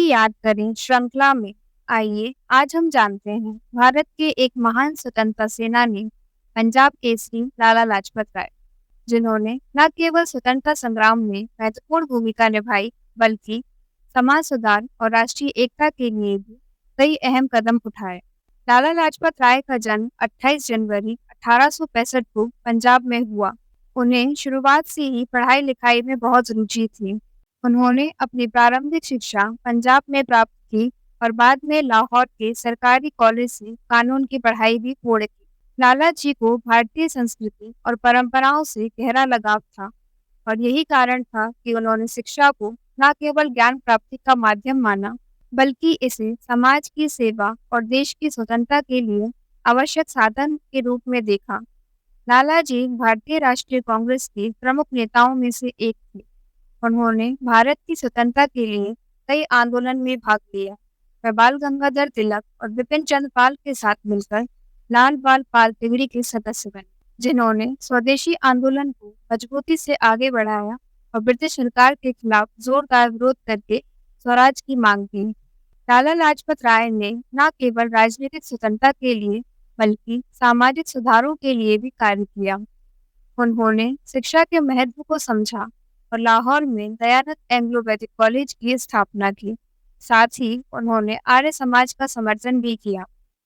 याद करें श्रृंखला में। आइए आज हम जानते हैं भारत के एक महान स्वतंत्रता सेनानी पंजाब केसरी लाला लाजपत राय, जिन्होंने न केवल स्वतंत्रता संग्राम में महत्वपूर्ण भूमिका निभाई बल्कि समाज सुधार और राष्ट्रीय एकता के लिए भी कई अहम कदम उठाए। लाला लाजपत राय का जन्म 28 जनवरी 1865 को पंजाब में हुआ। उन्हें शुरुआत से ही पढ़ाई लिखाई में बहुत रुचि थी। उन्होंने अपनी प्रारंभिक शिक्षा पंजाब में प्राप्त की और बाद में लाहौर के सरकारी कॉलेज से कानून की पढ़ाई भी पूर्ण की। लाला जी को भारतीय संस्कृति और परंपराओं से गहरा लगाव था और यही कारण था कि उन्होंने शिक्षा को न केवल ज्ञान प्राप्ति का माध्यम माना बल्कि इसे समाज की सेवा और देश की स्वतंत्रता के लिए आवश्यक साधन के रूप में देखा। लाला जी भारतीय राष्ट्रीय कांग्रेस के प्रमुख नेताओं में से एक थे। उन्होंने भारत की स्वतंत्रता के लिए कई आंदोलन में भाग लिया। वे बाल गंगाधर तिलक और बिपिन चंद्र पाल के साथ मिलकर लाल बाल पाल तिगड़ी के सदस्य बने, जिन्होंने स्वदेशी आंदोलन को मजबूती से आगे बढ़ाया और ब्रिटिश सरकार के खिलाफ जोरदार विरोध करके स्वराज की मांग की। लाला लाजपत राय ने न केवल राजनीतिक स्वतंत्रता के लिए बल्कि सामाजिक सुधारों के लिए भी कार्य किया। उन्होंने शिक्षा के महत्व को समझा और लाहौर में दयानंद एंग्लो वैदिक कॉलेज की स्थापना की। साथ ही उन्होंने आर्य समाज का समर्थन भी किया।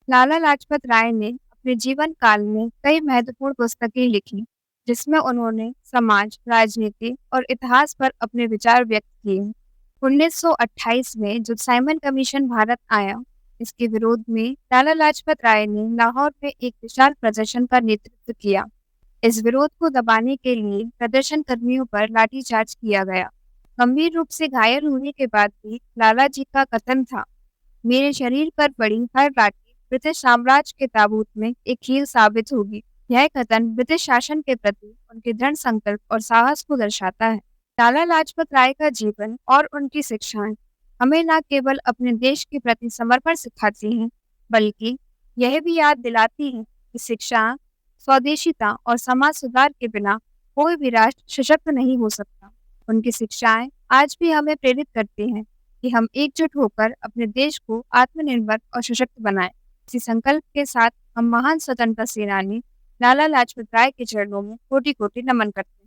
लाला लाजपत राय ने अपने जीवन काल में कई महत्वपूर्ण पुस्तकें लिखी, जिसमें उन्होंने समाज, राजनीति और इतिहास पर अपने विचार व्यक्त किए। 1928 में जब साइमन कमीशन भारत आया, इसके विरोध में लाला लाजपत राय ने लाहौर में एक विशाल प्रदर्शन का नेतृत्व किया। इस विरोध को दबाने के लिए प्रदर्शन कर्मियों पर लाठीचार्ज किया गया। गंभीर रूप से घायल होने के बाद भी लाला जी का कथन था, मेरे शरीर पर पड़ी हर लाठी ब्रिटिश साम्राज्य के ताबूत में एक कील साबित होगी। यह कथन ब्रिटिश शासन के प्रति उनके दृढ़ संकल्प और साहस को दर्शाता है। लाला लाजपत राय का जीवन और उनकी शिक्षाएं हमें न केवल अपने देश के प्रति समर्पण सिखाती हैं, बल्कि यह भी याद दिलाती हैं कि शिक्षा, स्वदेशीता और समाज सुधार के बिना कोई भी राष्ट्र सशक्त नहीं हो सकता। उनकी शिक्षाएं आज भी हमें प्रेरित करती हैं कि हम एकजुट होकर अपने देश को आत्मनिर्भर और सशक्त बनाएं। इसी संकल्प के साथ हम महान स्वतंत्रता सेनानी लाला लाजपत राय के चरणों में कोटि कोटि नमन करते हैं।